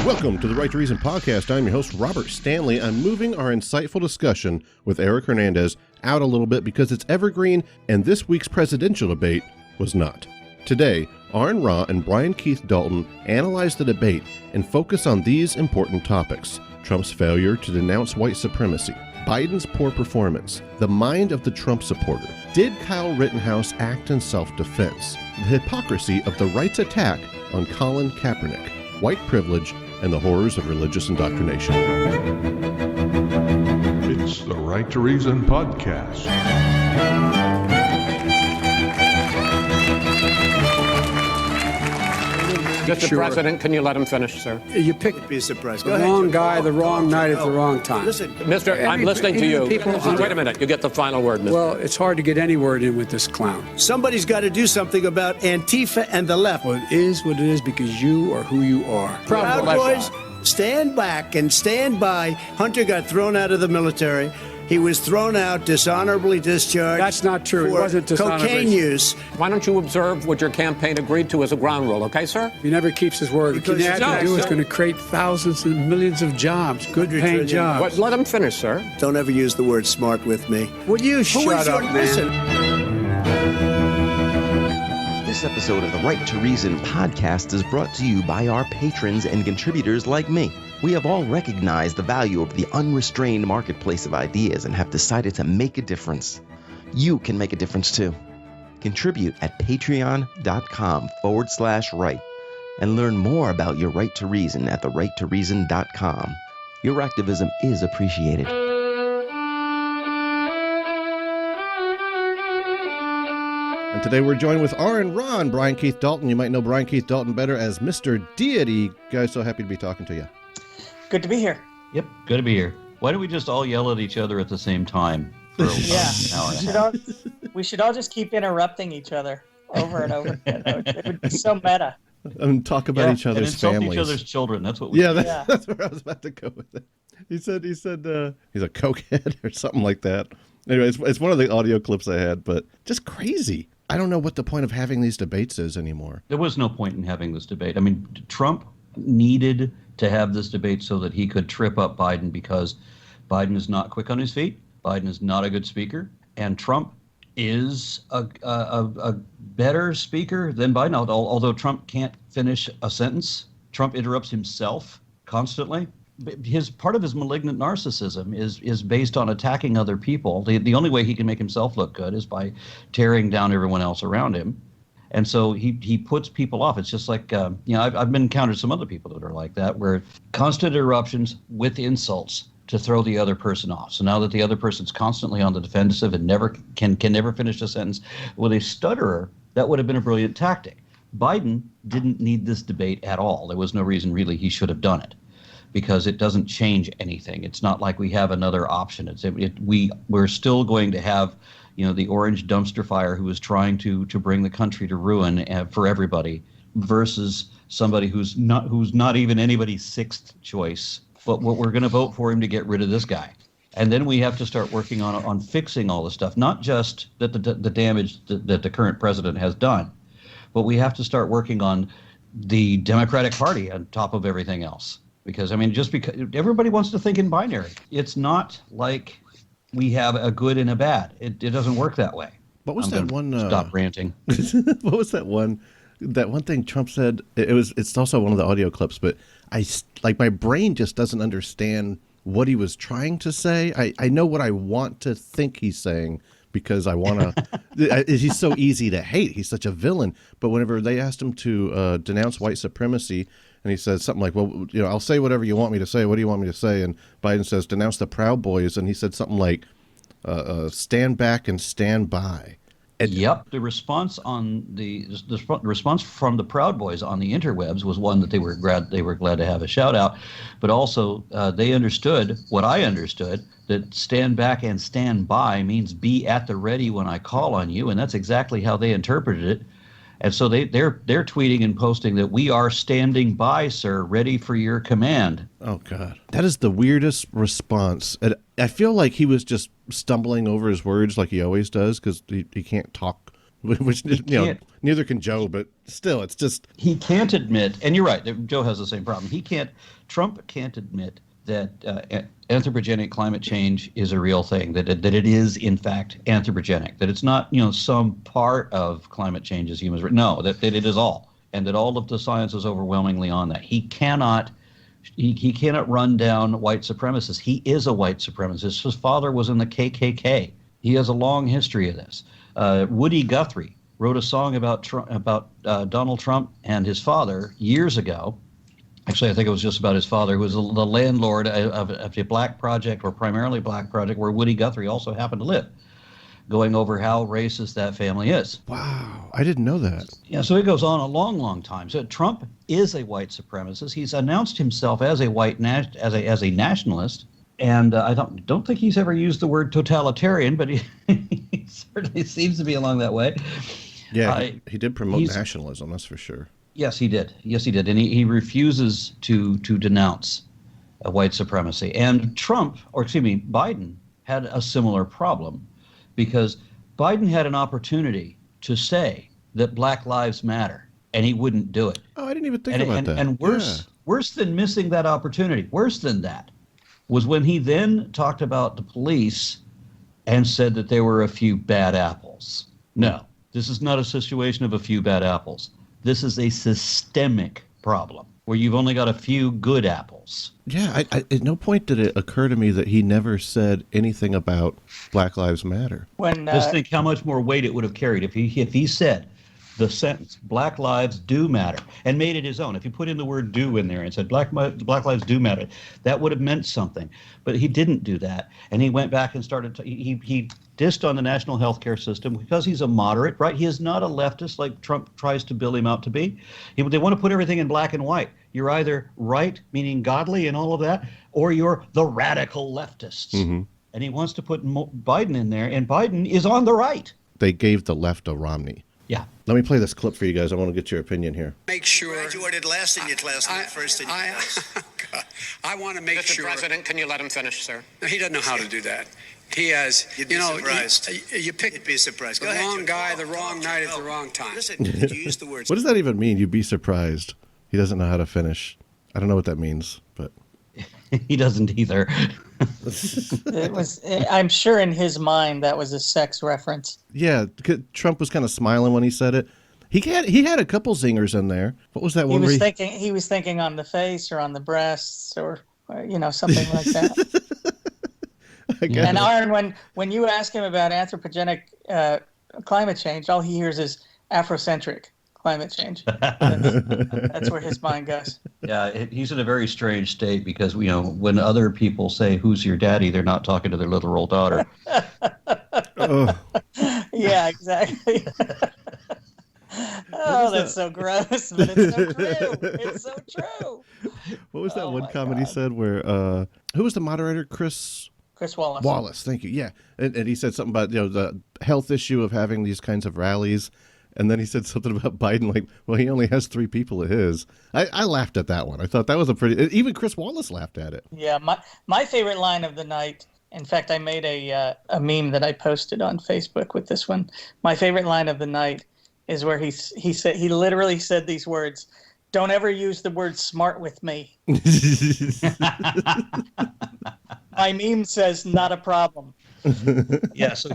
Welcome to the Right to Reason podcast. I'm your host, Robert Stanley. I'm moving our insightful discussion with Eric Hernandez out a little bit because it's evergreen, and this week's presidential debate was not. Today, Aron and Brian Keith Dalton analyze the debate and focus on these important topics: Trump's failure to denounce white supremacy, Biden's poor performance, the mind of the Trump supporter, did Kyle Rittenhouse act in self-defense, the hypocrisy of the right's attack on Colin Kaepernick, white privilege, and the horrors of religious indoctrination. It's the Right to Reason podcast. Mr. President, can you let him finish, sir? You picked Be surprised. the wrong guy, the wrong night at the wrong time. Listen, Mister, I'm listening to you. Wait a minute. You get the final word, Mr. Well, it's hard to get any word in with this clown. somebody's got to do something about Antifa and the left. Well, it is what it is because you are who you are. Proud Boys, stand back and stand by. Hunter got thrown out of the military. He was thrown out, dishonorably discharged. That's not true. It for wasn't dishonorably. cocaine use. Why don't you observe what your campaign agreed to as a ground rule, okay, sir? He never keeps his word. What Because he had no, to do is sir. going to create thousands and millions of jobs, good $100 paying trillion. jobs. But let him finish, sir. Don't ever use the word smart with me. Will you Who shut is up, your- man? listen. This episode of the Right to Reason podcast is brought to you by our patrons and contributors like me. We have all recognized the value of the unrestrained marketplace of ideas and have decided to make a difference. You can make a difference too. Contribute at patreon.com/right and learn more about your right to reason at therighttoreason.com. Your activism is appreciated. And today we're joined with Aron, Brian Keith Dalton. You might know Brian Keith Dalton better as Mr. Deity. Guys, so happy to be talking to you. Good to be here. Yep, good to be here. Why don't we just all yell at each other at the same time for Yeah. an hour and a half? We should all just keep interrupting each other over and over again. It would be so meta. And talk about each and other's insult families. each other's children. That's what we Yeah, do. Yeah. that's where I was about to go with it. He said he's a cokehead or something like that. Anyway, it's one of the audio clips I had, but just crazy. I don't know what the point of having these debates is anymore. There was no point in having this debate. I mean, Trump needed to have this debate so that he could trip up Biden because Biden is not quick on his feet. Biden is not a good speaker. And Trump is a better speaker than Biden. Although Trump can't finish a sentence, Trump interrupts himself constantly. Part of his malignant narcissism is based on attacking other people. The only way he can make himself look good is by tearing down everyone else around him. And so he puts people off. It's just like, I've been encountered some other people that are like that, where constant interruptions with insults to throw the other person off. So now that the other person's constantly on the defensive and never can never finish a sentence, with a stutterer, that would have been a brilliant tactic. Biden didn't need this debate at all. There was no reason really he should have done it, because it doesn't change anything. It's not like we have another option. We're still going to have, the orange dumpster fire who is trying to bring the country to ruin for everybody, versus somebody who's not even anybody's sixth choice. But what we're going to vote for him to get rid of this guy. And then we have to start working on fixing all this stuff, not just that the damage that the current president has done, but we have to start working on the Democratic Party on top of everything else. Because, just because everybody wants to think in binary. It's not like we have a good and a bad. It doesn't work that way. What was that one? Stop ranting. What was that one? That one thing Trump said. It's also one of the audio clips, but my brain just doesn't understand what he was trying to say. I know what I want to think he's saying because I want to. He's so easy to hate. He's such a villain. But whenever they asked him to denounce white supremacy, and he says something like, well, I'll say whatever you want me to say. What do you want me to say? And Biden says, denounce the Proud Boys. And he said something like, stand back and stand by. Yep. The response on the response from the Proud Boys on the interwebs was one that they were glad to have a shout out, but also they understood what I understood, that stand back and stand by means be at the ready when I call on you, and that's exactly how they interpreted it. And so they're tweeting and posting that we are standing by, sir, ready for your command. Oh, God. That is the weirdest response. And I feel like he was just stumbling over his words like he always does because he can't talk, which Neither can Joe, but still, it's just... He can't admit, and you're right, Joe has the same problem. Trump can't admit that anthropogenic climate change is a real thing, that it is, in fact, anthropogenic, that it's not, some part of climate change is humans. No, that it is all, and that all of the science is overwhelmingly on that. He cannot run down white supremacists. He is a white supremacist. His father was in the KKK. He has a long history of this. Woody Guthrie wrote a song about Donald Trump and his father years ago. Actually, I think it was just about his father, who was the landlord of a black project, or primarily black project, where Woody Guthrie also happened to live, going over how racist that family is. Wow, I didn't know that. Yeah, so it goes on a long, long time. So Trump is a white supremacist. He's announced himself as a as a nationalist, and I don't think he's ever used the word totalitarian, but he certainly seems to be along that way. Yeah, he did promote nationalism, that's for sure. Yes, he did. And he refuses to denounce white supremacy. And Biden had a similar problem, because Biden had an opportunity to say that Black Lives Matter, and he wouldn't do it. Oh, I didn't even think about that. And worse than missing that opportunity, worse than that, was when he then talked about the police and said that there were a few bad apples. No, this is not a situation of a few bad apples. This is a systemic problem where you've only got a few good apples. Yeah, at no point did it occur to me that he never said anything about Black Lives Matter. Just think how much more weight it would have carried if he said the sentence "Black lives do matter" and made it his own. If he put in the word "do" in there and said Black lives do matter," that would have meant something. But he didn't do that, and he went back and started. He dissed on the national health care system because he's a moderate, right? He is not a leftist like Trump tries to build him out to be. They want to put everything in black and white. You're either right, meaning godly and all of that, or you're the radical leftists. Mm-hmm. And he wants to put Biden in there, and Biden is on the right. They gave the left to Romney. Yeah. Let me play this clip for you guys. I want to get your opinion here. Make sure. Graduated last in your class, not first in your class. I want to make Mr. sure. President, can you let him finish, sir? No, he doesn't know how to do that. He has, You'd be surprised. You pick You'd be surprised. the wrong guy, the wrong night at the wrong time. Listen, did you use the words? What does that even mean? You'd be surprised. He doesn't know how to finish. I don't know what that means, but... He doesn't either. I'm sure in his mind that was a sex reference. Yeah, Trump was kind of smiling when he said it. He had a couple zingers in there. What was that one? He was thinking on the face or on the breasts or something like that. And Aron, when you ask him about anthropogenic climate change, all he hears is Afrocentric climate change. That's where his mind goes. Yeah, he's in a very strange state because, when other people say, "Who's your daddy?" they're not talking to their literal daughter. Yeah, exactly. That's so gross, but it's so true. It's so true. What was that one comment he said where, who was the moderator? Chris Wallace. Wallace, thank you. Yeah, and he said something about the health issue of having these kinds of rallies. And then he said something about Biden, like, well, he only has 3 people of his. I laughed at that one. I thought that was even Chris Wallace laughed at it. Yeah, my favorite line of the night, in fact, I made a meme that I posted on Facebook with this one. My favorite line of the night is where he literally said these words, "Don't ever use the word smart with me." My meme says, "Not a problem." Yeah, so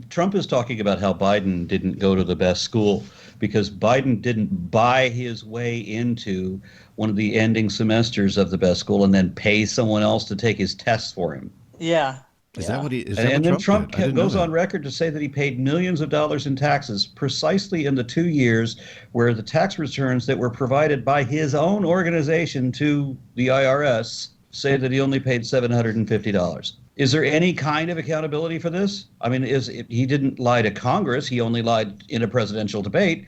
Trump is talking about how Biden didn't go to the best school because Biden didn't buy his way into one of the ending semesters of the best school and then pay someone else to take his tests for him. Yeah. Is that what he? And then Trump goes on record to say that he paid millions of dollars in taxes precisely in the 2 years where the tax returns that were provided by his own organization to the IRS say that he only paid $750. Is there any kind of accountability for this? I mean, he didn't lie to Congress. He only lied in a presidential debate.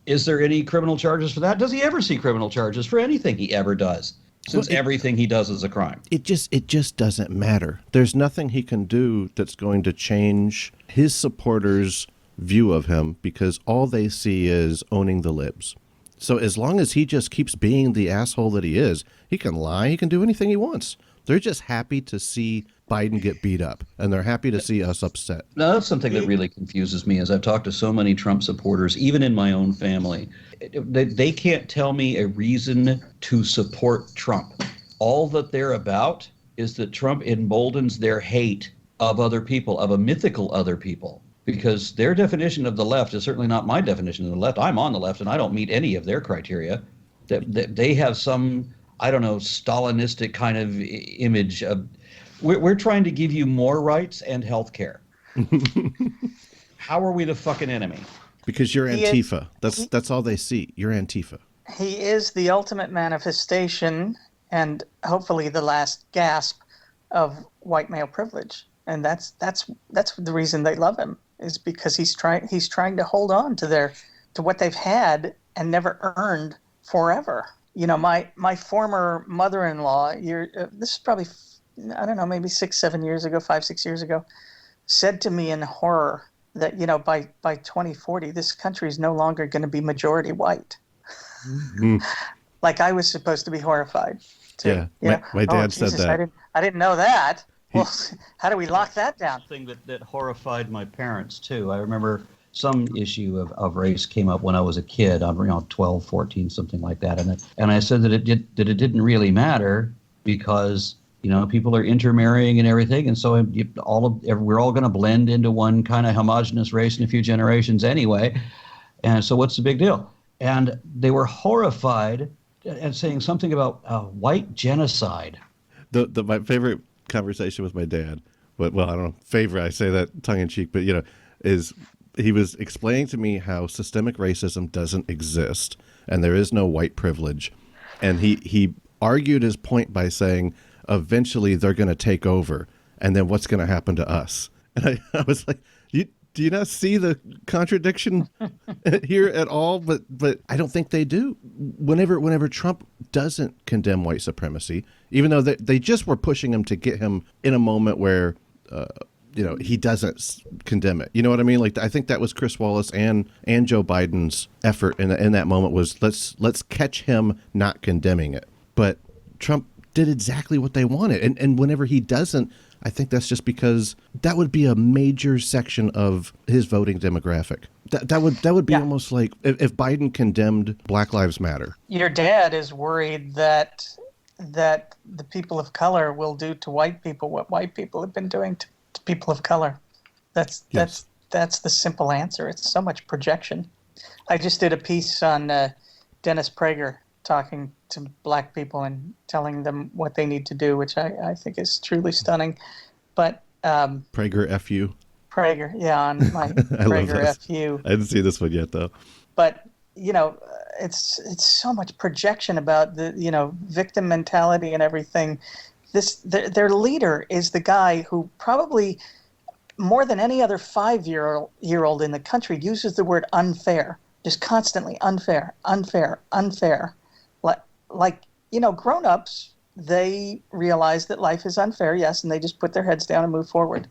Is there any criminal charges for that? Does he ever see criminal charges for anything he ever does? Since everything he does is a crime. It just doesn't matter. There's nothing he can do that's going to change his supporters' view of him because all they see is owning the libs. So as long as he just keeps being the asshole that he is, he can lie, he can do anything he wants. They're just happy to see Biden get beat up, and they're happy to see us upset. Now, that's something that really confuses me. As I've talked to so many Trump supporters, even in my own family, they can't tell me a reason to support Trump. All that they're about is that Trump emboldens their hate of other people, of a mythical other people, because their definition of the left is certainly not my definition of the left. I'm on the left, and I don't meet any of their criteria. That they have some, I don't know, Stalinistic kind of image of, we're trying to give you more rights and health care. How are we the fucking enemy? Because you're Antifa. That's all they see. You're Antifa. He is the ultimate manifestation and hopefully the last gasp of white male privilege. And that's the reason they love him, is because he's trying to hold on to what they've had and never earned forever. You know, my former mother-in-law, this is probably, I don't know, maybe 5-6 years ago, said to me in horror that, you know, by 2040, this country is no longer going to be majority white. Mm-hmm. Like I was supposed to be horrified. Too. Yeah, my dad said that. I didn't know that. Well, how do we lock that down? Thing that horrified my parents too. I remember some issue of race came up when I was a kid. I'm 12, 14, something like that, and I said that it didn't really matter because, you know, people are intermarrying and everything, and so we're all going to blend into one kind of homogenous race in a few generations anyway. And so what's the big deal? And they were horrified and saying something about white genocide. My favorite conversation with my dad, but well, I don't know, favorite, I say that tongue in cheek, but you know, is he was explaining to me how systemic racism doesn't exist and there is no white privilege. And he argued his point by saying eventually they're going to take over and then what's going to happen to us? And I was like, do you not see the contradiction here at all? But I don't think they do. Whenever Trump doesn't condemn white supremacy, even though they just were pushing him to get him in a moment where, you know, he doesn't condemn it. You know what I mean? Like, I think that was Chris Wallace and Joe Biden's effort in that moment was let's catch him not condemning it. But Trump did exactly what they wanted. And whenever he doesn't, I think that's just because that would be a major section of his voting demographic. That would be almost like if Biden condemned Black Lives Matter. Your dad is worried that the people of color will do to white people what white people have been doing to people of color. That's the simple answer. It's so much projection. I just did a piece on Dennis Prager talking to black people and telling them what they need to do, which I think is truly stunning. But Prager FU. Prager, yeah, on my Prager FU. I didn't see this one yet, though. But you know, it's so much projection about the, you know, victim mentality and everything. Their leader is the guy who probably more than any other 5-year-old in the country uses the word unfair, just constantly unfair. Like, you know, grown-ups, they realize that life is unfair, yes, and they just put their heads down and move forward.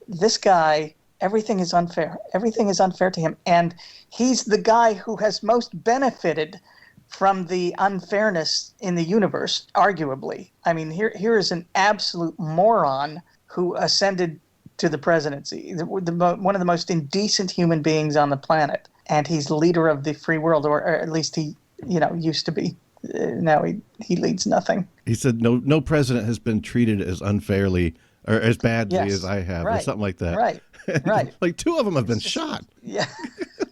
This guy, everything is unfair. Everything is unfair to him. And he's the guy who has most benefited from the unfairness in the universe, arguably. I mean, here is an absolute moron who ascended to the presidency, one of the most indecent human beings on the planet. And he's leader of the free world, or at least he, you know, used to be. Now he leads nothing. He said no president has been treated as unfairly or as badly as I have, or something like that. Right. Like 2 of them have been shot. Yeah.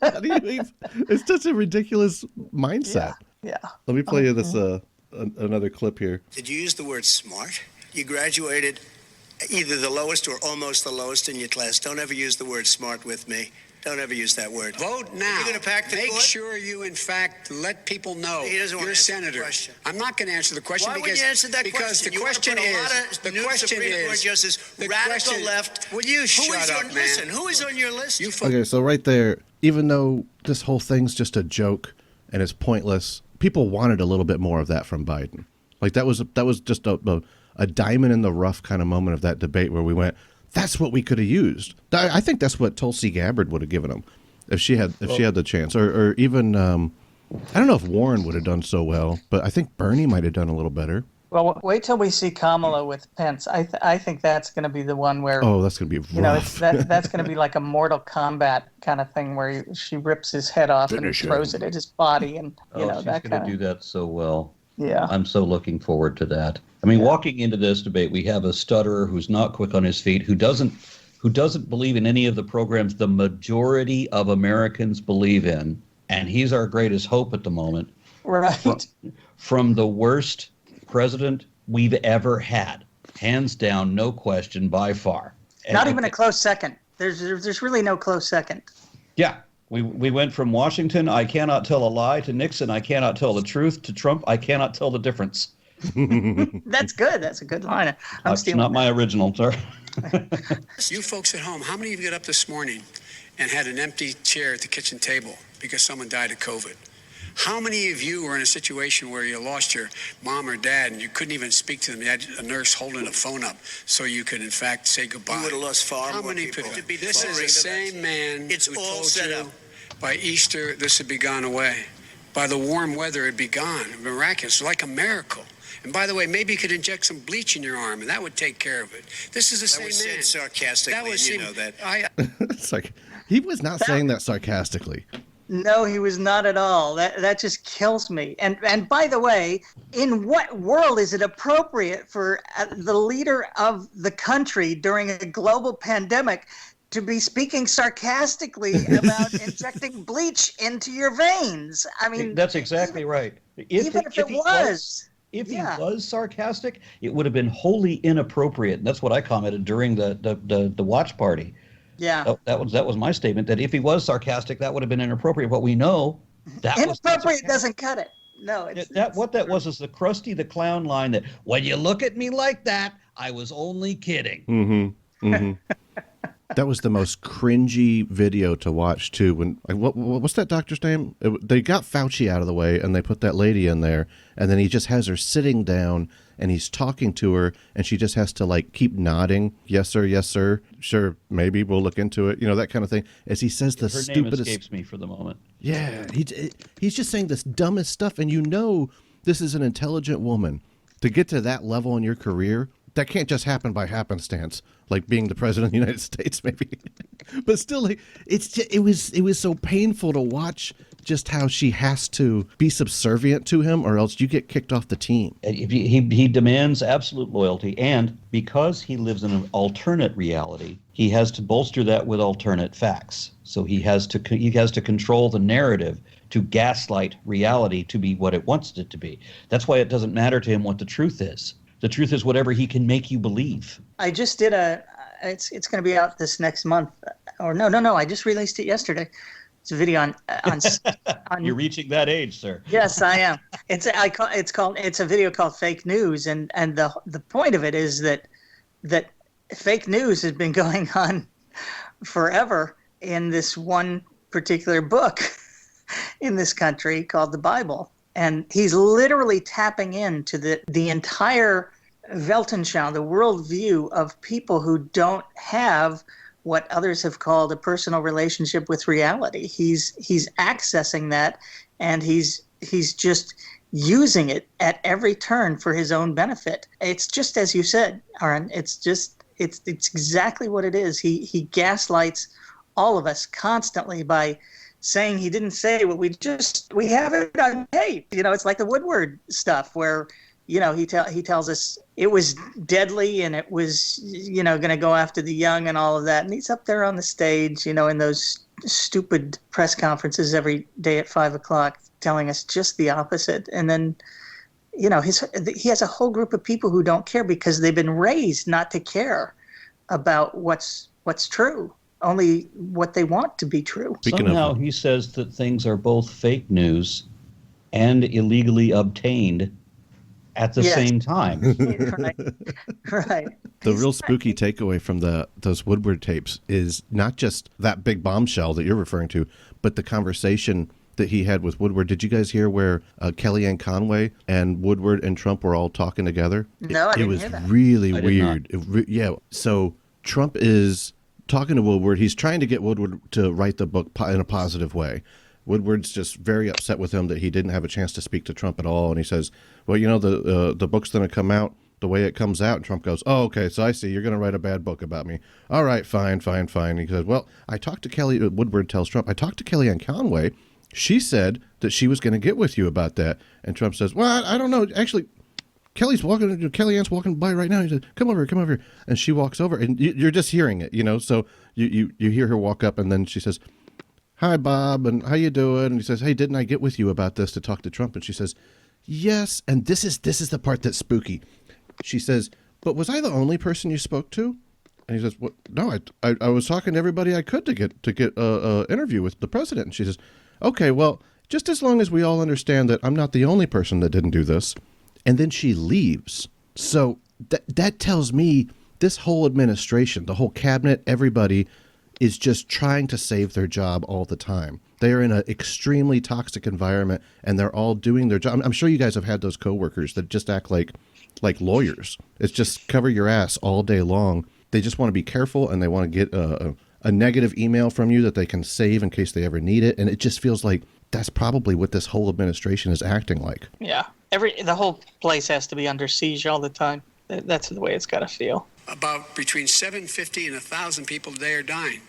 It's just a ridiculous mindset. Yeah. Let me play you this another clip here. Did you use the word smart? You graduated either the lowest or almost the lowest in your class. Don't ever use the word smart with me. Don't ever use that word. Vote now. You're going to pack the Make court? sure you, in fact, let people know He doesn't want you're a to answer the senator. question. I'm not going to answer the question Why because would you answer that because question? the question you is the Supreme Court justice, radical left. Will you shut up, man? Listen, who is on your list? Okay, so right there, even though this whole thing's just a joke and it's pointless, people wanted a little bit more of that from Biden. Like that was just a diamond in the rough kind of moment of that debate where we went, that's what we could have used. I think that's what Tulsi Gabbard would have given him if she had the chance, or even I don't know if Warren would have done so well, but I think Bernie might have done a little better. Well, wait till we see Kamala with Pence. I think that's going to be the one where that's going to be rough. You know, that's going to be like a Mortal Kombat kind of thing where she rips his head off and throws it at his body, and she's that going to do that so well. Yeah, I'm so looking forward to that. I mean, walking into this debate, we have a stutterer who's not quick on his feet, who doesn't believe in any of the programs the majority of Americans believe in, and he's our greatest hope at the moment. Right. From the worst president we've ever had, hands down, no question, by far. Not even a close second. There's really no close second. Yeah, we went from Washington, I cannot tell a lie, to Nixon, I cannot tell the truth, to Trump, I cannot tell the difference. That's good. That's a good line. It's not my original, sir. You folks at home, how many of you got up this morning and had an empty chair at the kitchen table because someone died of COVID? How many of you were in a situation where you lost your mom or dad and you couldn't even speak to them? You had a nurse holding a phone up so you could, in fact, say goodbye. You would have lost far How more many people. This is the same man It's who all told set you up. by Easter this would be gone away. By the warm weather, it'd be gone. Miraculous, like a miracle. And by the way, maybe you could inject some bleach in your arm, and that would take care of it. This is the same That was man. said sarcastically, you know that. It's like he was not saying that sarcastically. No, he was not at all. That just kills me. And by the way, in what world is it appropriate for the leader of the country during a global pandemic to be speaking sarcastically about injecting bleach into your veins? I mean, that's exactly right. Even if he was sarcastic, it would have been wholly inappropriate. And that's what I commented during the watch party. Yeah, that was my statement, that if he was sarcastic, that would have been inappropriate. But we know that inappropriate doesn't cut it. No, what that was is the Krusty the Clown line that, when you look at me like that, I was only kidding. Mm-hmm. Mm-hmm. That was the most cringy video to watch too. When what's that doctor's name? They got Fauci out of the way and they put that lady in there, and then he just has her sitting down and he's talking to her, and she just has to like keep nodding, yes sir, sure, maybe we'll look into it, that kind of thing. As he says the stupidest. Her name escapes me for the moment. Yeah, he's just saying this dumbest stuff, and this is an intelligent woman. To get to that level in your career, that can't just happen by happenstance, like being the president of the United States, maybe. But still, like, it was so painful to watch just how she has to be subservient to him, or else you get kicked off the team. He demands absolute loyalty, and because he lives in an alternate reality, he has to bolster that with alternate facts. So he has to control the narrative to gaslight reality to be what it wants it to be. That's why it doesn't matter to him what the truth is. The truth is whatever he can make you believe. I just did it's going to be out this next month. Or no, I just released it yesterday. It's a video on You're reaching that age, sir. Yes, I am. It's a video called Fake News, and the point of it is that fake news has been going on forever in this one particular book in this country called the Bible. And he's literally tapping into the entire Weltanschauung, the worldview of people who don't have what others have called a personal relationship with reality. He's accessing that, and he's just using it at every turn for his own benefit. It's just as you said, Aron. It's exactly what it is. He gaslights all of us constantly by saying he didn't say what we have it on tape. It's like the Woodward stuff where, he tells us it was deadly and it was, going to go after the young and all of that. And he's up there on the stage, in those stupid press conferences every day at 5:00 telling us just the opposite. And then, he has a whole group of people who don't care because they've been raised not to care about what's true. Only what they want to be true. Somehow he says that things are both fake news and illegally obtained at the same time. Right. The real spooky takeaway from those Woodward tapes is not just that big bombshell that you're referring to, but the conversation that he had with Woodward. Did you guys hear where Kellyanne Conway and Woodward and Trump were all talking together? No, I didn't hear that. It was really weird. Yeah. So Trump is talking to Woodward. He's trying to get Woodward to write the book in a positive way. Woodward's just very upset with him that he didn't have a chance to speak to Trump at all. And he says, well, the book's going to come out the way it comes out. And Trump goes, oh, okay, so I see. You're going to write a bad book about me. All right, fine. He says, well, I talked to Kelly. Woodward tells Trump, I talked to Kellyanne Conway. She said that she was going to get with you about that. And Trump says, well, I don't know. Actually, Kellyanne's walking by right now. He said, come over here. And she walks over, and you're just hearing it, So you hear her walk up, and then she says, hi, Bob, and how you doing? And he says, hey, didn't I get with you about this to talk to Trump? And she says, yes. And this is the part that's spooky. She says, but was I the only person you spoke to? And he says, well, no, I was talking to everybody I could to get an interview with the president. And she says, okay, well, just as long as we all understand that I'm not the only person that didn't do this. And then she leaves. So that tells me this whole administration, the whole cabinet, everybody is just trying to save their job all the time. They are in an extremely toxic environment, and they're all doing their job. I'm sure you guys have had those coworkers that just act like lawyers. It's just cover your ass all day long. They just want to be careful, and they want to get a negative email from you that they can save in case they ever need it. And it just feels like that's probably what this whole administration is acting like. Yeah. The whole place has to be under siege all the time. That's the way it's got to feel. About between 750 and 1,000 people a day are dying.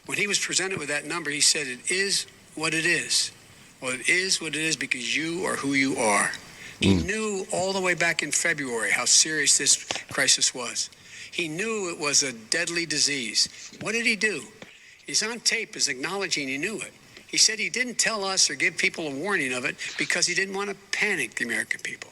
When he was presented with that number, he said, it is what it is. Well, it is what it is because you are who you are. He knew all the way back in February how serious this crisis was. He knew it was a deadly disease. What did he do? He's on tape as acknowledging he knew it. He said he didn't tell us or give people a warning of it because he didn't want to panic the American people.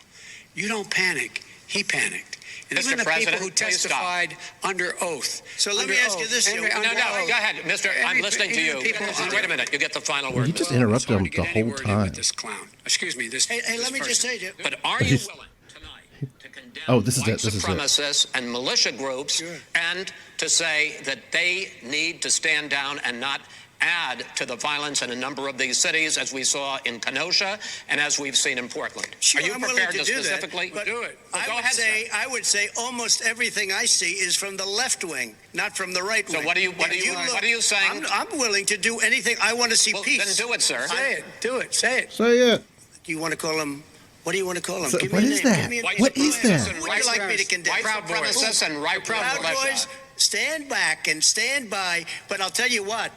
You don't panic. He panicked. And even the people who testified under oath. So let me ask you this. No, go ahead, Mister. I'm listening to you. Wait a minute. You get the final word. You just interrupted him the whole time. This clown. Excuse me. Hey, let me just say to you. But are you willing tonight to condemn white supremacists and militia groups and to say that they need to stand down and not add to the violence in a number of these cities, as we saw in Kenosha and as we've seen in Portland? Sure, are you prepared to specifically do it? Well, I would say almost everything I see is from the left wing, not from the right wing. So what are you saying? I'm willing to do anything. I want to see peace. Then do it, sir. Say it. Do it. Say it. Say it. Do you want to call him? What do you want to call him? So, what is that? What is that? What would you like me to condemn? White supremacists and right Proud Boys. Stand back and stand by. But I'll tell you what.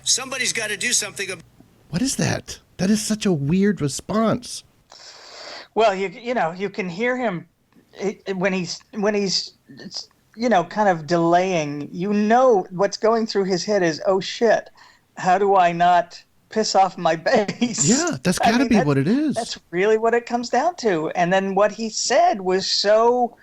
Somebody's got to do something. What is that? That is such a weird response. Well, you can hear him when he's kind of delaying. What's going through his head is, oh shit, how do I not piss off my base? Yeah, that's got to be what it is. That's really what it comes down to. And then what he said was so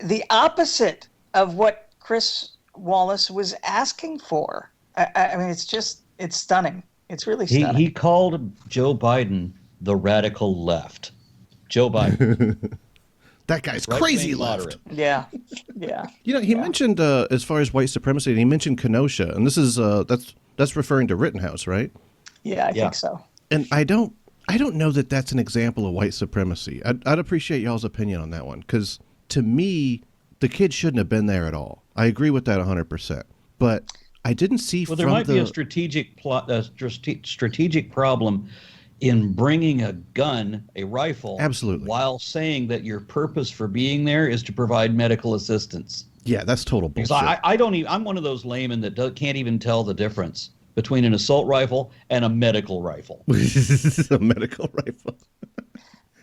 the opposite of what Chris Wallace was asking for. I mean, it's stunning. It's really stunning. He called Joe Biden the radical left. Joe Biden. That guy's crazy left. Yeah. He mentioned as far as white supremacy, he mentioned Kenosha, and this is that's referring to Rittenhouse, right? Yeah, I think so. And I don't know that that's an example of white supremacy. I'd appreciate y'all's opinion on that one, because to me, the kid shouldn't have been there at all. I agree with that 100%. But I didn't see. Well, there might be a strategic problem in bringing a gun, a rifle, absolutely, while saying that your purpose for being there is to provide medical assistance. Yeah, that's total bullshit. I'm one of those laymen that can't even tell the difference between an assault rifle and a medical rifle. A medical rifle.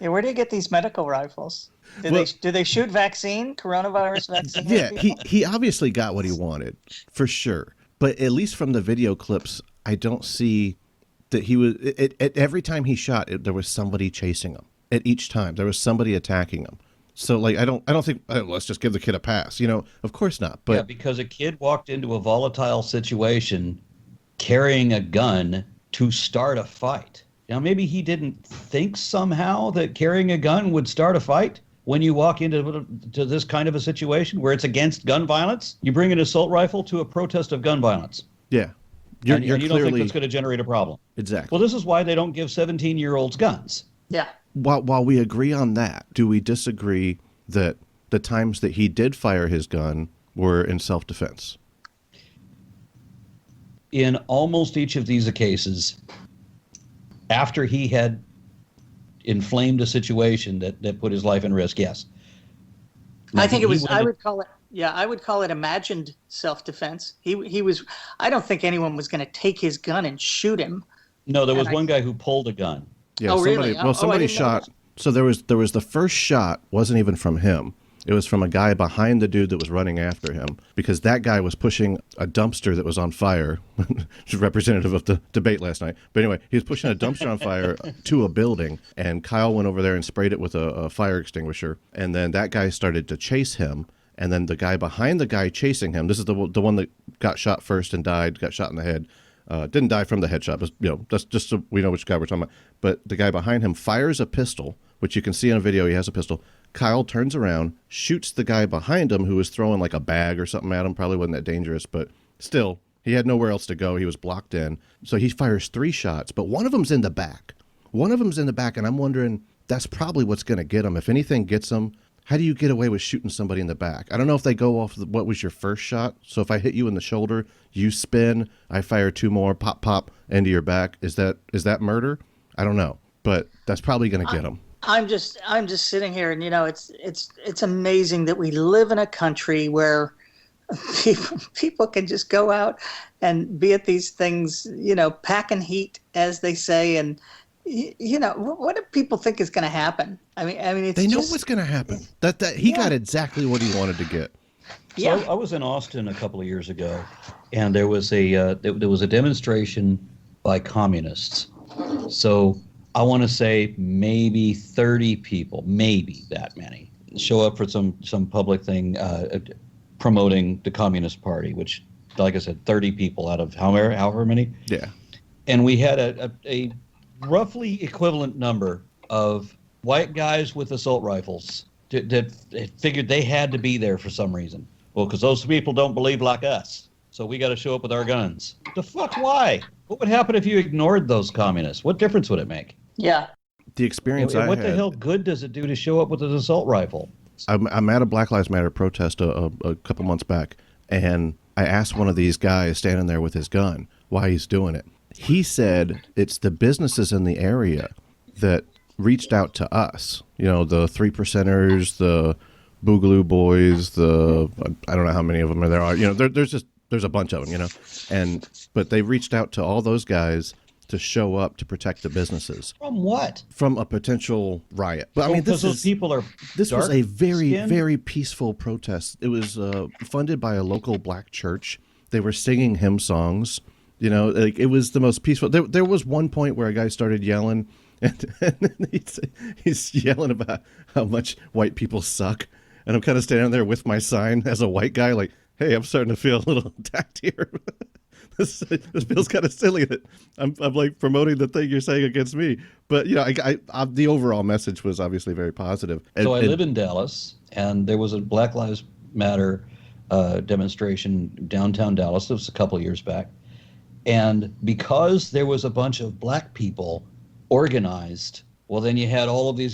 Yeah, where do you get these medical rifles? Do they shoot coronavirus vaccine? Yeah, he obviously got what he wanted, for sure. But at least from the video clips, I don't see that he was. Every time he shot, there was somebody chasing him. At each time, there was somebody attacking him. So, I don't think let's just give the kid a pass. Of course not. But yeah, because a kid walked into a volatile situation carrying a gun to start a fight. Now, maybe he didn't think somehow that carrying a gun would start a fight. When you walk into this kind of a situation where it's against gun violence, you bring an assault rifle to a protest of gun violence. Yeah. You don't think that's going to generate a problem. Exactly. Well, this is why they don't give 17-year-olds guns. Yeah. While we agree on that, do we disagree that the times that he did fire his gun were in self-defense? In almost each of these cases, after he had inflamed a situation that put his life in risk, yes. Now, I think it was. I would call it. Yeah, I would call it imagined self-defense. He was. I don't think anyone was going to take his gun and shoot him. No, there was one guy who pulled a gun. Yeah, oh, somebody, really? well, somebody shot. So there was the first shot wasn't even from him. It was from a guy behind the dude that was running after him, because that guy was pushing a dumpster that was on fire, which is representative of the debate last night. But anyway, he was pushing a dumpster on fire to a building, and Kyle went over there and sprayed it with a fire extinguisher, and then that guy started to chase him, and then the guy behind the guy chasing him, this is the one that got shot first and died, got shot in the head, didn't die from the headshot, but just so we know which guy we're talking about. But the guy behind him fires a pistol, which you can see in a video, he has a pistol. Kyle turns around, shoots the guy behind him who was throwing like a bag or something at him. Probably wasn't that dangerous, but still, he had nowhere else to go. He was blocked in. So he fires 3 shots, but one of them's in the back. And I'm wondering, that's probably what's going to get him. If anything gets him, how do you get away with shooting somebody in the back? I don't know if they go off what was your first shot. So if I hit you in the shoulder, you spin, I fire 2 more, pop, pop, into your back. Is that murder? I don't know, but that's probably going to get him. I'm just sitting here, and it's amazing that we live in a country where people can just go out and be at these things, packing heat, as they say, and what do people think is going to happen? I mean, it's they know what's going to happen. That he got exactly what he wanted to get. So I was in Austin a couple of years ago, and there was a demonstration by communists. So I want to say maybe 30 people, maybe that many, show up for some public thing promoting the Communist Party, which, like I said, 30 people out of however many. Yeah. And we had a roughly equivalent number of white guys with assault rifles that figured they had to be there for some reason. Well, because those people don't believe like us. So we got to show up with our guns. The fuck, why? What would happen if you ignored those communists? What difference would it make? Yeah. The experience I had. What the hell good does it do to show up with an assault rifle? I'm at a Black Lives Matter protest a couple months back, and I asked one of these guys standing there with his gun why he's doing it. He said it's the businesses in the area that reached out to us. The 3%ers, the Boogaloo Boys, I don't know how many of them there are. There's a bunch of them, but they reached out to all those guys to show up to protect the businesses. From what? From a potential riot. But I mean, this was a very, very peaceful protest. It was funded by a local black church. They were singing hymn songs. It was the most peaceful. There was one point where a guy started yelling, and he's yelling about how much white people suck. And I'm kind of standing there with my sign as a white guy, like, hey, I'm starting to feel a little attacked here. This feels kind of silly that I'm like promoting the thing you're saying against me. But the overall message was obviously very positive. So I live in Dallas, and there was a Black Lives Matter demonstration downtown Dallas. It was a couple of years back, and because there was a bunch of black people organized, well, then you had all the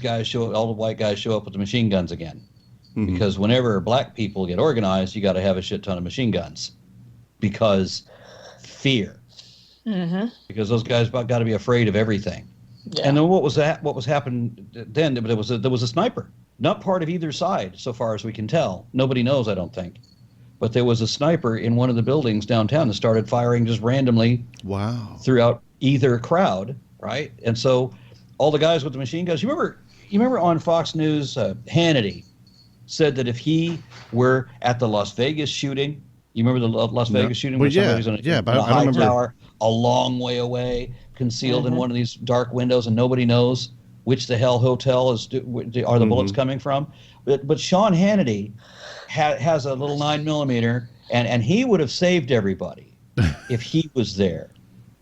white guys show up with the machine guns again. Mm-hmm. Because whenever black people get organized, you got to have a shit ton of machine guns, because fear. Mm-hmm. Because those guys got to be afraid of everything. Yeah. And then what was happening then? There was a sniper, not part of either side, so far as we can tell. Nobody knows, I don't think. But there was a sniper in one of the buildings downtown that started firing just randomly. Wow. Throughout either crowd, right? And so all the guys with the machine guns. You remember on Fox News, Hannity said that if he were at the Las Vegas shooting, you remember the Las Vegas shooting where somebody's on a high tower a long way away, concealed in one of these dark windows, and nobody knows which the hell hotel are the bullets coming from. But Sean Hannity has a little 9mm, and he would have saved everybody if he was there,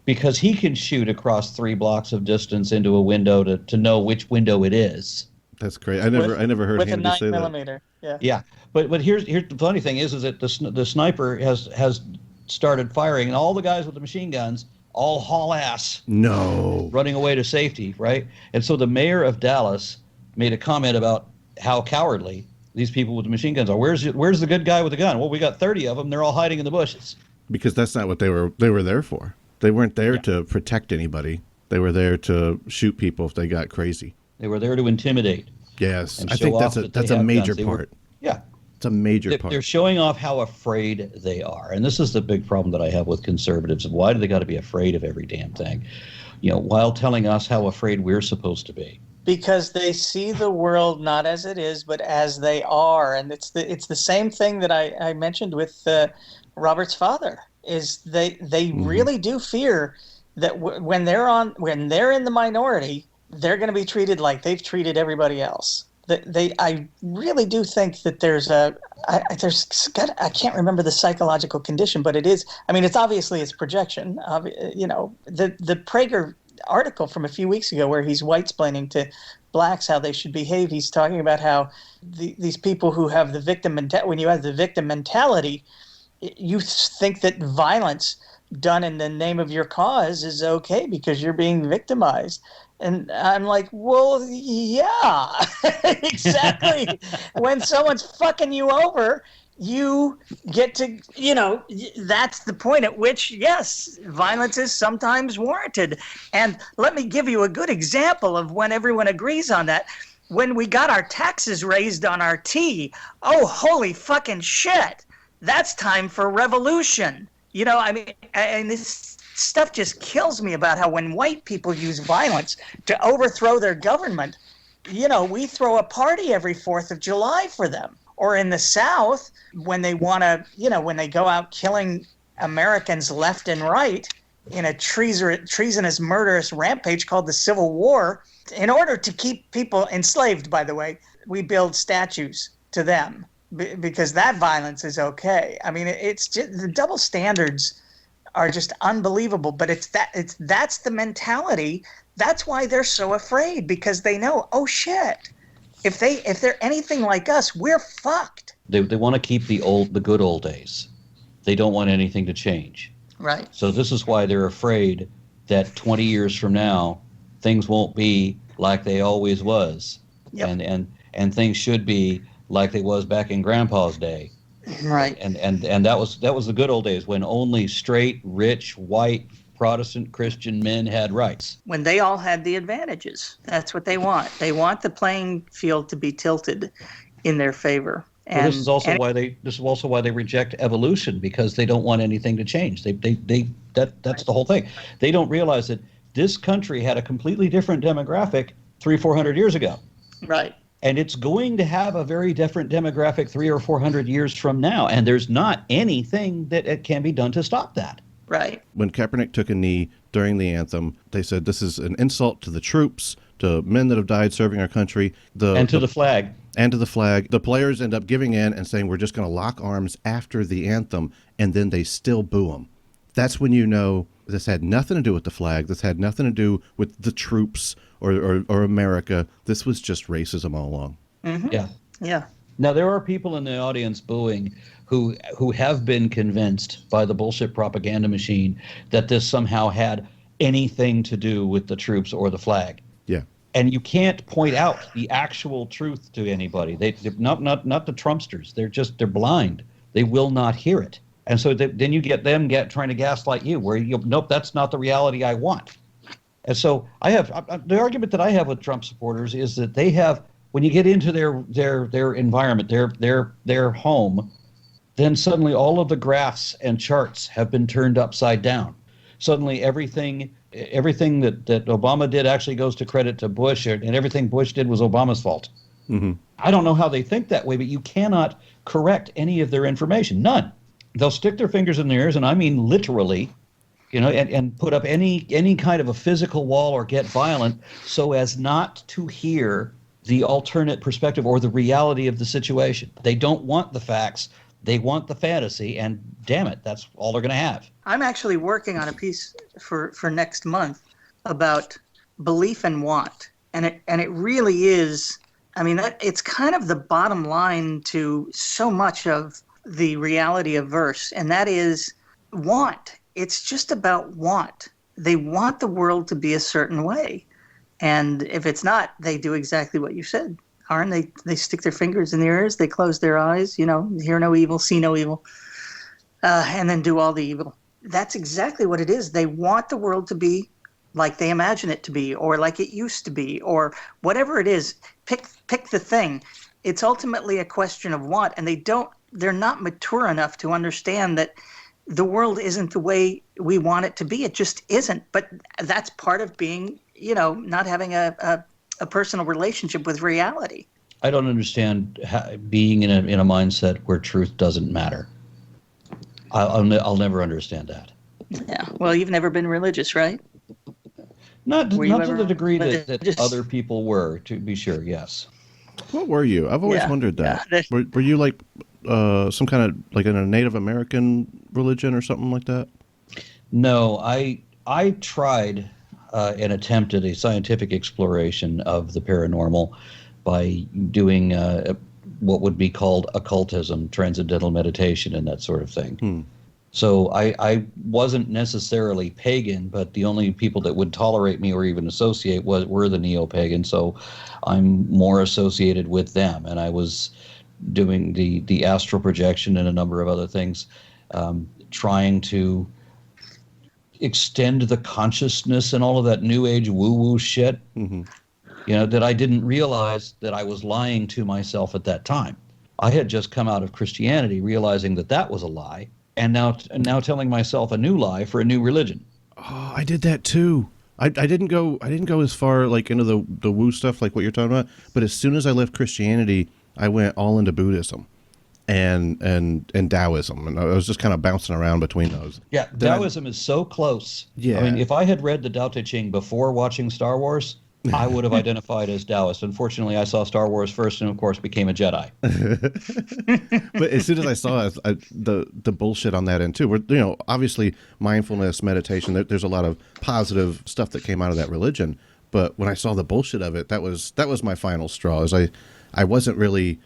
because he can shoot across 3 blocks of distance into a window to know which window it is. That's great. I never heard him say that. With a 9mm, yeah. Yeah, but here's the funny thing is that the sniper has started firing, and all the guys with the machine guns all haul ass. No. Running away to safety, right? And so the mayor of Dallas made a comment about how cowardly these people with the machine guns are. Where's the good guy with the gun? Well, we got 30 of them. They're all hiding in the bushes. Because that's not what they were there for. They weren't there to protect anybody. They were there to shoot people if they got crazy. They were there to intimidate. Yes, and I think that's a major part. Yeah. It's a major part. They're showing off how afraid they are. And this is the big problem that I have with conservatives. Why do they got to be afraid of every damn thing? While telling us how afraid we're supposed to be. Because they see the world not as it is, but as they are. And it's the same thing that I mentioned with Robert's father, is they really do fear that when they're in the minority, they're going to be treated like they've treated everybody else. I really do think that I can't remember the psychological condition, but it is. I mean, it's projection. The Prager article from a few weeks ago where he's white-splaining to blacks how they should behave. He's talking about how these people who have the victim mentality, when you have the victim mentality, you think that violence done in the name of your cause is okay because you're being victimized. And I'm like, well, yeah, exactly. When someone's fucking you over, you get to, that's the point at which, yes, violence is sometimes warranted. And let me give you a good example of when everyone agrees on that. When we got our taxes raised on our tea, oh, holy fucking shit, that's time for revolution. And this stuff just kills me about how when white people use violence to overthrow their government, we throw a party every 4th of July for them. Or in the South, when they want to, when they go out killing Americans left and right in a treasonous, murderous rampage called the Civil War, in order to keep people enslaved, by the way, we build statues to them because that violence is okay. I mean, it's just, the double standards are just unbelievable, but that's the mentality. That's why they're so afraid, because they know, oh shit, if they're anything like us, we're fucked. They want to keep the good old days. They don't want anything to change. Right. So this is why they're afraid that 20 years from now things won't be like they always was. Yep. And things should be like they was back in Grandpa's day. Right. And that was the good old days when only straight, rich, white, Protestant Christian men had rights. When they all had the advantages. That's what they want. They want the playing field to be tilted in their favor. And this is also why they reject evolution, because they don't want anything to change. That's the whole thing. They don't realize that this country had a completely different demographic 300-400 years ago. Right. And it's going to have a very different demographic 300 or 400 years from now. And there's not anything that can be done to stop that. Right. When Kaepernick took a knee during the anthem, they said this is an insult to the troops, to men that have died serving our country. And to the flag. And to the flag. The players end up giving in and saying, we're just going to lock arms after the anthem, and then they still boo them. That's when you know this had nothing to do with the flag. This had nothing to do with the troops or America. This was just racism all along. Mm-hmm. Yeah. Yeah. Now, there are people in the audience booing who have been convinced by the bullshit propaganda machine that this somehow had anything to do with the troops or the flag. Yeah. And you can't point out the actual truth to anybody. They're not the Trumpsters. They're blind. They will not hear it. And so then you get them trying to gaslight you, where nope, that's not the reality I want. And so the argument that I have with Trump supporters is that they have, when you get into their environment, their home, then suddenly all of the graphs and charts have been turned upside down. Suddenly everything that Obama did actually goes to credit to Bush, and everything Bush did was Obama's fault. Mm-hmm. I don't know how they think that way, but you cannot correct any of their information. None. They'll stick their fingers in their ears, and I mean literally, and put up any kind of a physical wall or get violent so as not to hear the alternate perspective or the reality of the situation. They don't want the facts. They want the fantasy, and damn it, that's all they're going to have. I'm actually working on a piece for next month about belief and want, and it really is. I mean, it's kind of the bottom line to so much of the reality of verse, and that is want. It's just about want. They want the world to be a certain way, and if it's not, they do exactly what you said. Aron, they stick their fingers in their ears, they close their eyes, hear no evil, see no evil, and then do all the evil. That's exactly what it is. They want the world to be like they imagine it to be, or like it used to be, or whatever it is. Pick the thing. It's ultimately a question of what, and they're not mature enough to understand that the world isn't the way we want it to be. It just isn't. But that's part of being, not having a personal relationship with reality. I don't understand being in a mindset where truth doesn't matter. I'll never understand that. Yeah. Well, you've never been religious, right? Not to the degree that other people were, to be sure. Yes. What were you? I've always wondered that. Yeah. Were you like some kind of like in a Native American religion or something like that? No, I tried and attempted a scientific exploration of the paranormal by doing what would be called occultism, transcendental meditation, and that sort of thing. So I wasn't necessarily pagan, but the only people that would tolerate me or even associate were the neo-pagans. So I'm more associated with them, and I was doing the astral projection and a number of other things, trying to extend the consciousness and all of that new age woo-woo shit. That I didn't realize that I was lying to myself at that time. I had just come out of Christianity, realizing that was a lie, and now telling myself a new lie for a new religion. Oh, I did that too. I didn't go as far like into the woo stuff like what you're talking about, but as soon as I left Christianity, I went all into Buddhism and Taoism, and I was just kind of bouncing around between those. Yeah, Taoism is so close. Yeah. I mean, if I had read the Tao Te Ching before watching Star Wars, I would have identified as Taoist. Unfortunately, I saw Star Wars first and, of course, became a Jedi. But as soon as I saw the bullshit on that end, too, where, obviously mindfulness, meditation, there's a lot of positive stuff that came out of that religion. But when I saw the bullshit of it, that was my final straw. I wasn't really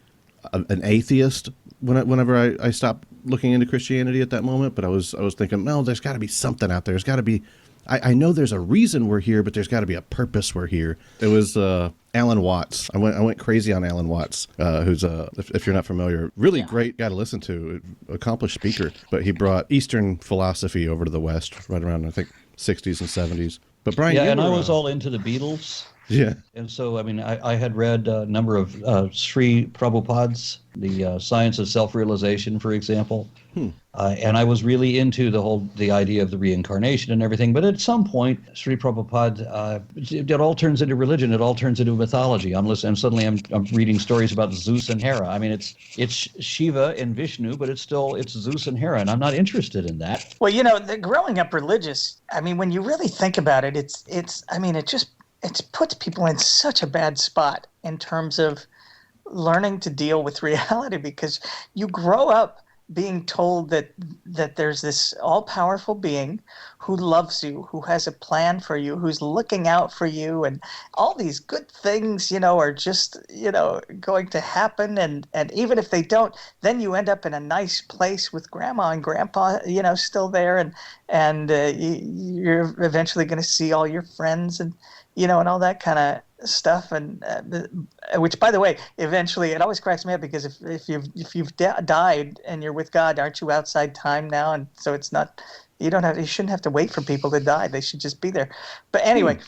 an atheist whenever I stopped looking into Christianity at that moment, but I was thinking, no, there's got to be something out there. There's got to be. I know there's a reason we're here, but there's got to be a purpose we're here. It was Alan Watts. I went crazy on Alan Watts, who's if you're not familiar, really great guy to listen to, accomplished speaker. But he brought Eastern philosophy over to the West right around I think 60s and 70s. But Brian, I was all into the Beatles. Yeah. And so, I mean, I had read a number of Sri Prabhupada's, The Science of Self-Realization, for example. And I was really into the idea of the reincarnation and everything. But at some point, Sri Prabhupada, it all turns into religion. It all turns into mythology. I'm listening, and suddenly I'm reading stories about Zeus and Hera. I mean, it's Shiva and Vishnu, but it's Zeus and Hera, and I'm not interested in that. Well, growing up religious, I mean, when you really think about it, it puts people in such a bad spot in terms of learning to deal with reality, because you grow up being told that there's this all-powerful being who loves you, who has a plan for you, who's looking out for you, and all these good things, are just, going to happen. And even if they don't, then you end up in a nice place with grandma and grandpa, still there, and you're eventually going to see all your friends and all that kind of stuff, and which, by the way, eventually it always cracks me up, because if you've died and you're with God, aren't you outside time now? And so it's not, you shouldn't have to wait for people to die. They should just be there. But anyway,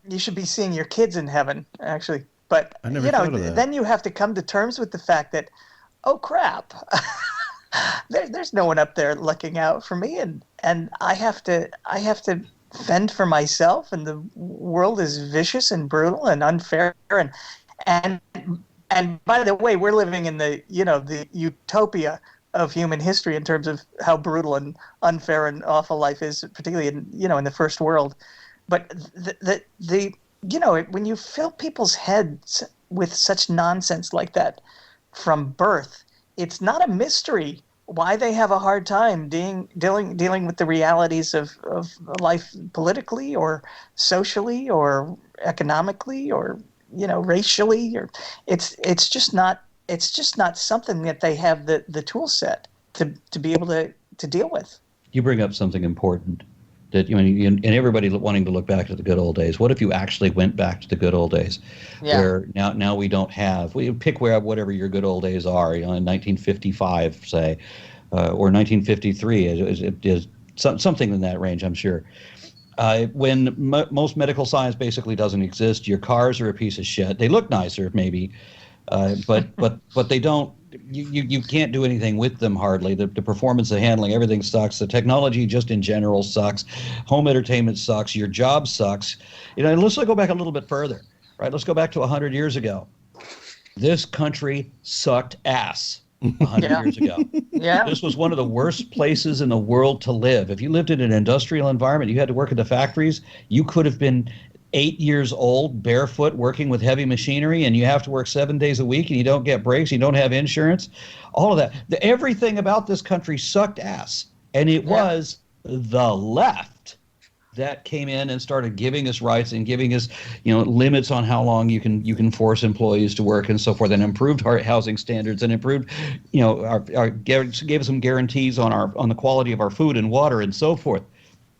you should be seeing your kids in heaven, actually. But I never thought of that. Then you have to come to terms with the fact that, oh crap, there's no one up there looking out for me, and I have to fend for myself, and the world is vicious and brutal and unfair, and by the way, we're living in the utopia of human history in terms of how brutal and unfair and awful life is, particularly in the first world. But when you fill people's heads with such nonsense like that from birth, it's not a mystery why they have a hard time dealing with the realities of life politically or socially or economically or racially, or it's just not something that they have the tool set to be able to deal with. You bring up something important, that and everybody wanting to look back to the good old days. What if you actually went back to the good old days, where now we don't have, we pick whatever your good old days are, in 1955, say, or 1953, is something in that range, I'm sure. when most medical science basically doesn't exist. Your cars are a piece of shit. They look nicer, maybe, but they don't. You can't do anything with them hardly. The performance, the handling, everything sucks. The technology just in general sucks. Home entertainment sucks. Your job sucks. And let's go back a little bit further, right? Let's go back to 100 years ago. This country sucked ass 100 years ago. Yeah. This was one of the worst places in the world to live. If you lived in an industrial environment, you had to work at the factories, you could have been 8 years old, barefoot, working with heavy machinery, and you have to work 7 days a week, and you don't get breaks, you don't have insurance, all of that. Everything about this country sucked ass. And it was the left that came in and started giving us rights and giving us, limits on how long you can force employees to work and so forth, and improved our housing standards and improved, gave us some guarantees on the quality of our food and water and so forth.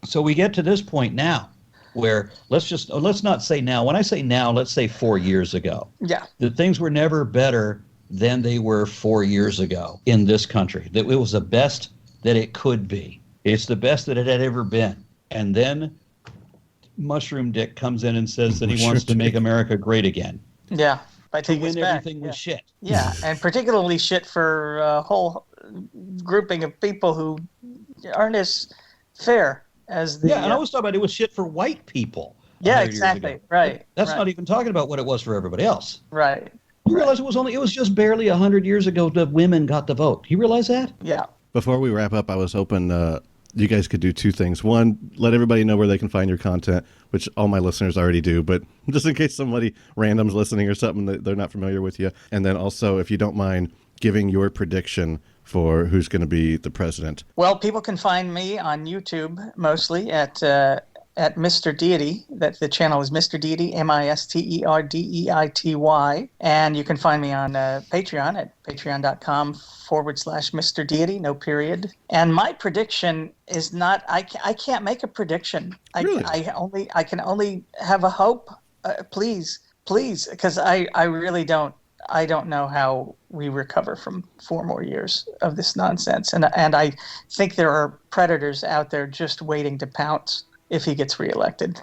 So we get to this point now where let's not say now. When I say now, let's say 4 years ago. Yeah. That things were never better than they were 4 years ago in this country. That it was the best that it could be. It's the best that it had ever been. And then Mushroom Dick comes in and says that he wants to make America great again. Yeah, by taking us back. Everything was shit. Yeah, and particularly shit for a whole grouping of people who aren't as fair as the... Yeah, and I was talking about it was shit for white people. Yeah, exactly. Right. That's not even talking about what it was for everybody else. Right. You realize it was just barely 100 years ago that women got the vote. You realize that? Yeah. Before we wrap up, I was hoping you guys could do two things. One, let everybody know where they can find your content, which all my listeners already do, but just in case somebody random's listening or something that they're not familiar with you. And then also, if you don't mind, giving your prediction for who's going to be the president. Well, people can find me on YouTube mostly at Mr. Deity. That the channel is Mr. Deity, MisterDeity. And you can find me on Patreon at patreon.com/Mr. Deity, no period. And my prediction is not, I can't make a prediction. Really? I can only have a hope. Please, because I really don't. I don't know how we recover from 4 more years of this nonsense. And I think there are predators out there just waiting to pounce if he gets reelected.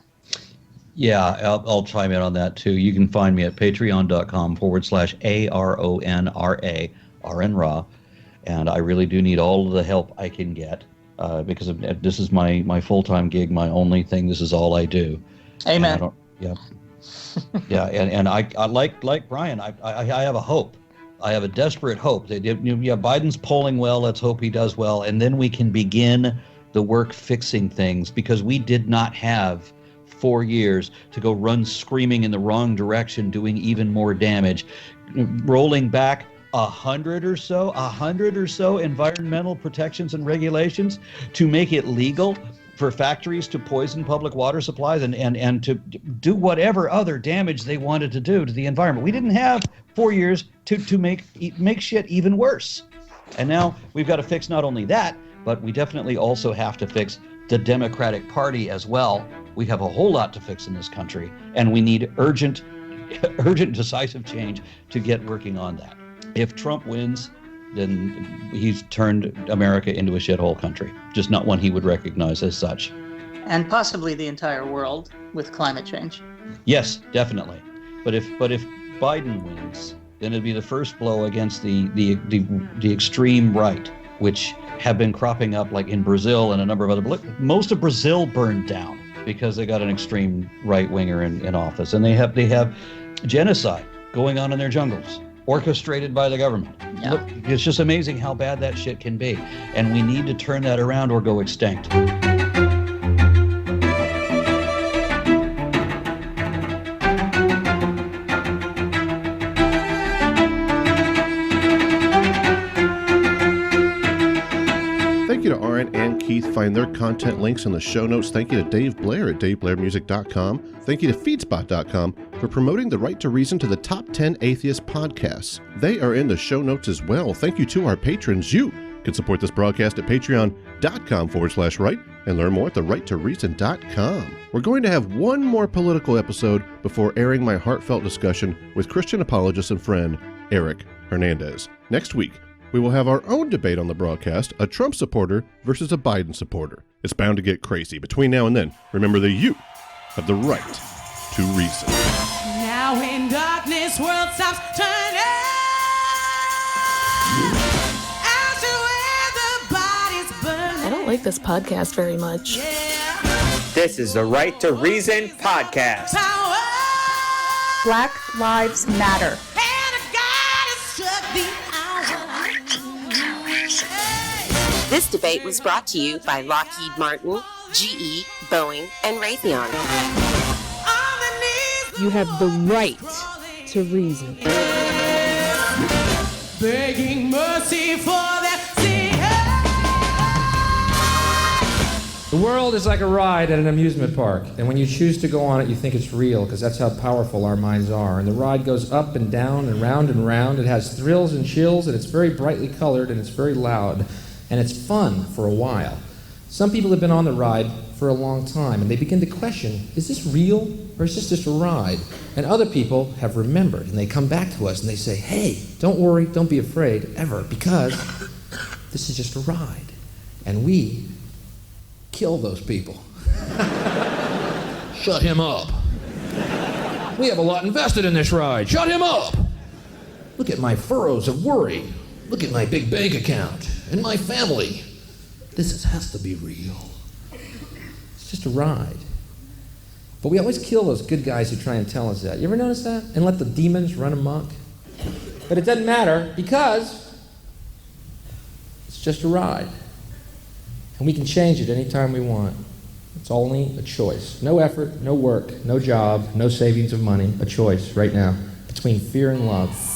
Yeah, I'll chime in on that too. You can find me at patreon.com/ARONRA, Aron. And I really do need all of the help I can get because this is my full-time gig, my only thing. This is all I do. Amen. Yeah, and I like Brian. I have a hope. I have a desperate hope that Biden's polling well. Let's hope he does well, and then we can begin the work fixing things, because we did not have 4 years to go run screaming in the wrong direction, doing even more damage, rolling back 100 or so environmental protections and regulations to make it legal for factories to poison public water supplies and to do whatever other damage they wanted to do to the environment. We didn't have 4 years to make shit even worse. And now we've got to fix not only that, but we definitely also have to fix the Democratic Party as well. We have a whole lot to fix in this country, and we need urgent, decisive change to get working on that. If Trump wins, then he's turned America into a shithole country, just not one he would recognize as such. And possibly the entire world with climate change. Yes, definitely. But if Biden wins, then it'd be the first blow against the extreme right, which have been cropping up like in Brazil and a number of other. Most of Brazil burned down because they got an extreme right winger in office, and they have genocide going on in their jungles, orchestrated by the government. Yeah. Look, it's just amazing how bad that shit can be, and we need to turn that around or go extinct. Thank you to Aron and Keith. Find their content links in the show notes. Thank you to Dave Blair at DaveBlairMusic.com. Thank you to Feedspot.com for promoting The Right to Reason to the top 10 atheist podcasts. They are in the show notes as well. Thank you to our patrons. You can support this broadcast at patreon.com/right and learn more at therighttoreason.com. We're going to have one more political episode before airing my heartfelt discussion with Christian apologist and friend Eric Hernandez. Next week, we will have our own debate on the broadcast, a Trump supporter versus a Biden supporter. It's bound to get crazy. Between now and then, remember that you have the right to reason. Now in darkness, world stops turning. As to where the body's burning. I don't like this podcast very much. This is the Right to Reason podcast. Black Lives Matter. This debate was brought to you by Lockheed Martin, GE, Boeing, and Raytheon. You have the right to reason. Begging mercy for that sin. The world is like a ride at an amusement park, and when you choose to go on it, you think it's real, because that's how powerful our minds are. And the ride goes up and down and round and round. It has thrills and chills, and it's very brightly colored, and it's very loud, and it's fun for a while. Some people have been on the ride for a long time, and they begin to question, is this real, or is this just a ride? And other people have remembered, and they come back to us, and they say, hey, don't worry, don't be afraid, ever, because this is just a ride. And we kill those people. Shut him up. We have a lot invested in this ride. Shut him up. Look at my furrows of worry. Look at my big bank account and my family. This has to be real. It's just a ride. But we always kill those good guys who try and tell us that. You ever notice that? And let the demons run amok? But it doesn't matter because it's just a ride. And we can change it anytime we want. It's only a choice. No effort, no work, no job, no savings of money. A choice right now between fear and love.